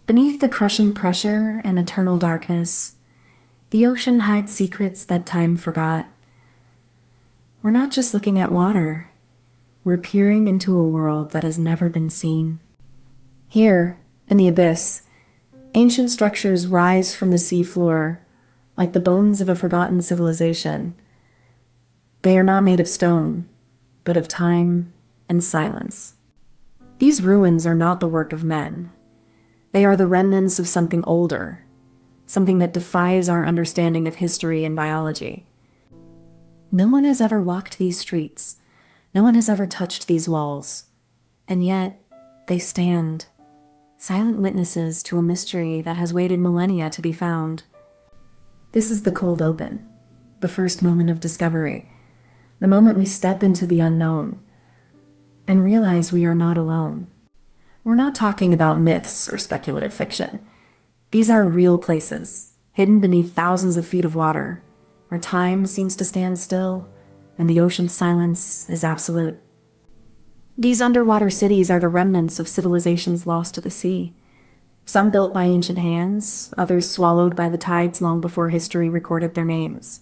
Beneath the crushing pressure and eternal darkness, the ocean hides secrets that time forgot. We're not just looking at water, we're peering into a world that has never been seen. Here, in the abyss, ancient structures rise from the seafloor like the bones of a forgotten civilization. They are not made of stone, but of time and silence. These ruins are not the work of men. They are the remnants of something older, something that defies our understanding of history and biology. No one has ever walked these streets. No one has ever touched these walls. And yet, they stand, silent witnesses to a mystery that has waited millennia to be found. This is the cold open, the first moment of discovery, the moment we step into the unknown and realize we are not alone. We're not talking about myths or speculative fiction. These are real places, hidden beneath thousands of feet of water, where time seems to stand still and the ocean's silence is absolute. These underwater cities are the remnants of civilizations lost to the sea. Some built by ancient hands, others swallowed by the tides long before history recorded their names.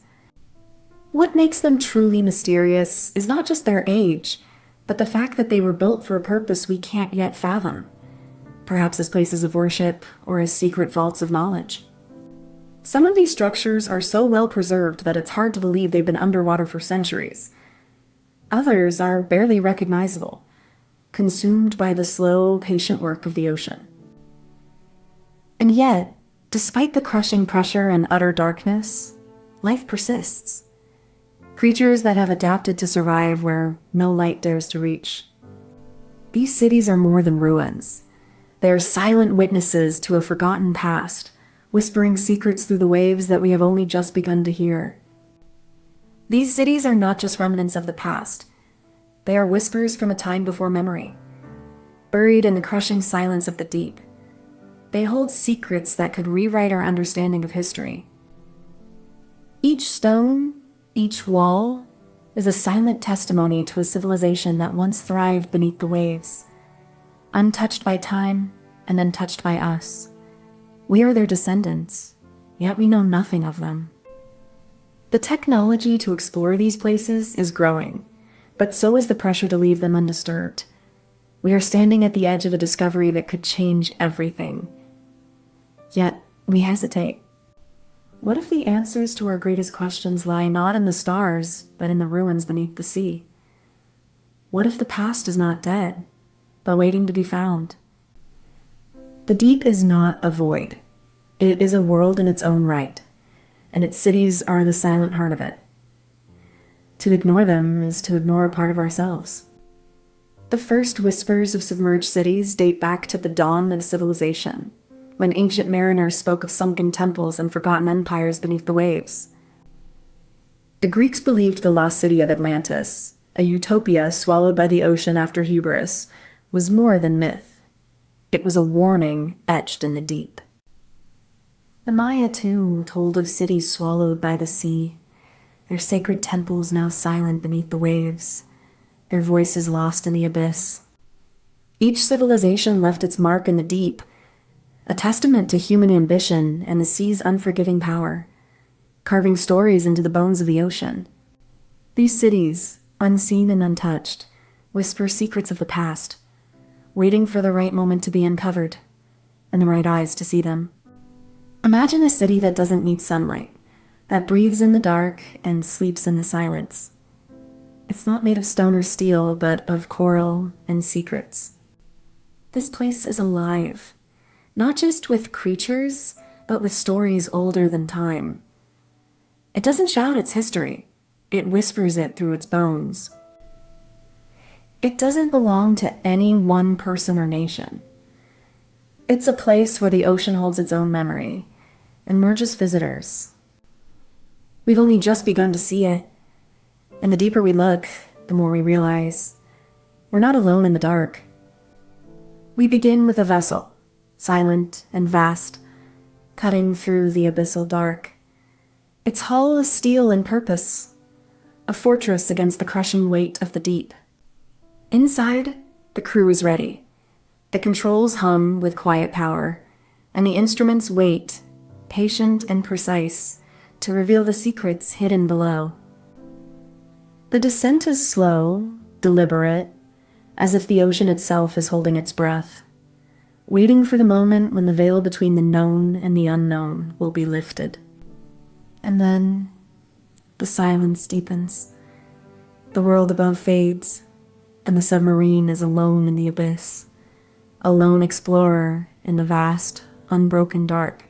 What makes them truly mysterious is not just their age, but the fact that they were built for a purpose we can't yet fathom, perhaps as places of worship or as secret vaults of knowledge. Some of these structures are so well preserved that it's hard to believe they've been underwater for centuries. Others are barely recognizable, consumed by the slow, patient work of the ocean. And yet, despite the crushing pressure and utter darkness, life persists. Creatures that have adapted to survive where no light dares to reach. These cities are more than ruins. They are silent witnesses to a forgotten past, whispering secrets through the waves that we have only just begun to hear. These cities are not just remnants of the past. They are whispers from a time before memory, buried in the crushing silence of the deep. They hold secrets that could rewrite our understanding of history. Each stone, each wall, is a silent testimony to a civilization that once thrived beneath the waves, untouched by time and untouched by us. We are their descendants, yet we know nothing of them. The technology to explore these places is growing, but so is the pressure to leave them undisturbed. We are standing at the edge of a discovery that could change everything. Yet, we hesitate. What if the answers to our greatest questions lie not in the stars, but in the ruins beneath the sea? What if the past is not dead, but waiting to be found? The deep is not a void. It is a world in its own right, and its cities are the silent heart of it. To ignore them is to ignore a part of ourselves. The first whispers of submerged cities date back to the dawn of civilization, when ancient mariners spoke of sunken temples and forgotten empires beneath the waves. The Greeks believed the lost city of Atlantis, a utopia swallowed by the ocean after hubris, was more than myth. It was a warning etched in the deep. The Maya, too, told of cities swallowed by the sea, their sacred temples now silent beneath the waves, their voices lost in the abyss. Each civilization left its mark in the deep, a testament to human ambition and the sea's unforgiving power, carving stories into the bones of the ocean. These cities, unseen and untouched, whisper secrets of the past, waiting for the right moment to be uncovered, and the right eyes to see them. Imagine a city that doesn't need sunlight, that breathes in the dark and sleeps in the silence. It's not made of stone or steel, but of coral and secrets. This place is alive, not just with creatures, but with stories older than time. It doesn't shout its history. It whispers it through its bones. It doesn't belong to any one person or nation. It's a place where the ocean holds its own memory and merges visitors. We've only just begun to see it, and the deeper we look, the more we realize we're not alone in the dark. We begin with a vessel, silent and vast, cutting through the abyssal dark. Its hull is steel in purpose, a fortress against the crushing weight of the deep. Inside, the crew is ready. The controls hum with quiet power, and the instruments wait, patient and precise, to reveal the secrets hidden below. The descent is slow, deliberate, as if the ocean itself is holding its breath, waiting for the moment when the veil between the known and the unknown will be lifted. And then the silence deepens. The world above fades, and the submarine is alone in the abyss, a lone explorer in the vast, unbroken dark.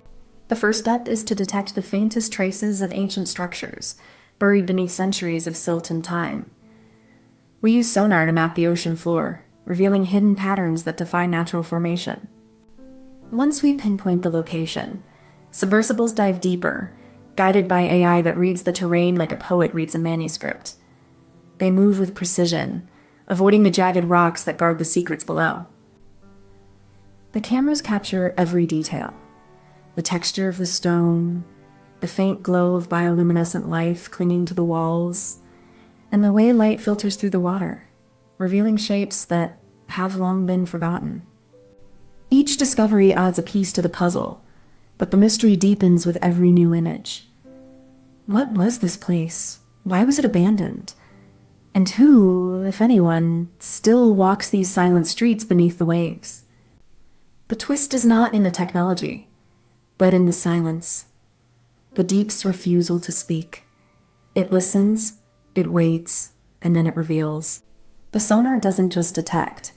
The first step is to detect the faintest traces of ancient structures, buried beneath centuries of silt and time. We use sonar to map the ocean floor, revealing hidden patterns that defy natural formation. Once we pinpoint the location, submersibles dive deeper, guided by AI that reads the terrain like a poet reads a manuscript. They move with precision, avoiding the jagged rocks that guard the secrets below. The cameras capture every detail: the texture of the stone, the faint glow of bioluminescent life clinging to the walls, and the way light filters through the water, revealing shapes that have long been forgotten. Each discovery adds a piece to the puzzle, but the mystery deepens with every new image. What was this place? Why was it abandoned? And who, if anyone, still walks these silent streets beneath the waves? The twist is not in the technology, but in the silence. The deep's refusal to speak. It listens, it waits, and then it reveals. The sonar doesn't just detect.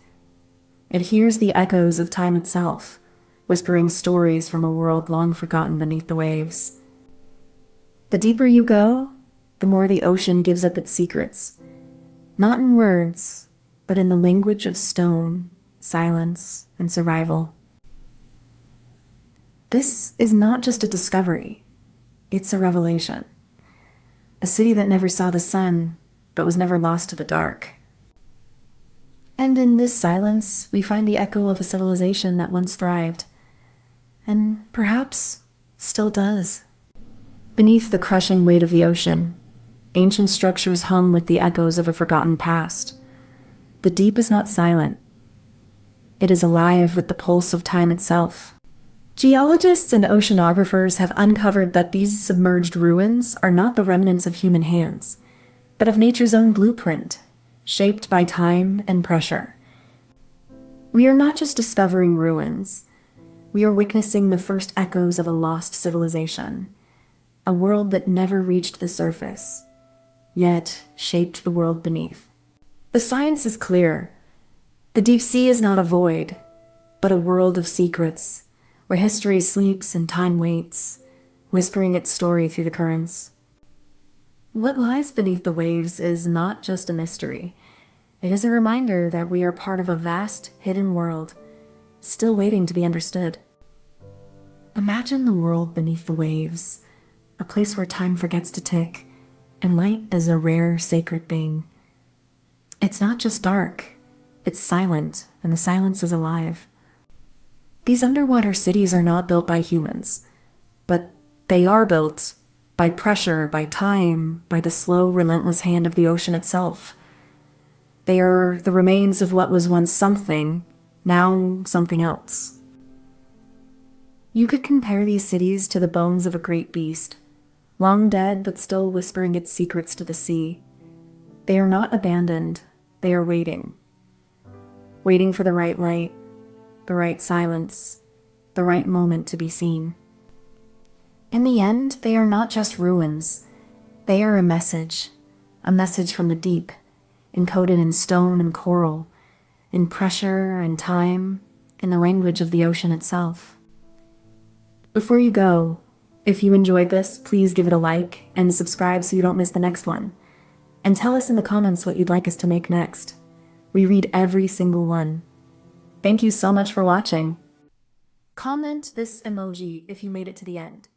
It hears the echoes of time itself, whispering stories from a world long forgotten beneath the waves. The deeper you go, the more the ocean gives up its secrets. Not in words, but in the language of stone, silence, and survival. This is not just a discovery, it's a revelation. A city that never saw the sun, but was never lost to the dark. And in this silence, we find the echo of a civilization that once thrived, and perhaps still does. Beneath the crushing weight of the ocean, ancient structures hum with the echoes of a forgotten past. The deep is not silent. It is alive with the pulse of time itself. Geologists and oceanographers have uncovered that these submerged ruins are not the remnants of human hands, but of nature's own blueprint, shaped by time and pressure. We are not just discovering ruins. We are witnessing the first echoes of a lost civilization, a world that never reached the surface, yet shaped the world beneath. The science is clear. The deep sea is not a void, but a world of secrets, where history sleeps and time waits, whispering its story through the currents. What lies beneath the waves is not just a mystery. It is a reminder that we are part of a vast, hidden world, still waiting to be understood. Imagine the world beneath the waves, a place where time forgets to tick, and light is a rare, sacred thing. It's not just dark, it's silent, and the silence is alive. These underwater cities are not built by humans, but they are built by pressure, by time, by the slow, relentless hand of the ocean itself. They are the remains of what was once something, now something else. You could compare these cities to the bones of a great beast, long dead but still whispering its secrets to the sea. They are not abandoned, they are waiting. Waiting for the right light, the right silence, the right moment to be seen. In the end, they are not just ruins. They are a message from the deep, encoded in stone and coral, in pressure and time, in the language of the ocean itself. Before you go, if you enjoyed this, please give it a like and subscribe so you don't miss the next one. And tell us in the comments what you'd like us to make next. We read every single one. Thank you so much for watching. Comment this emoji if you made it to the end.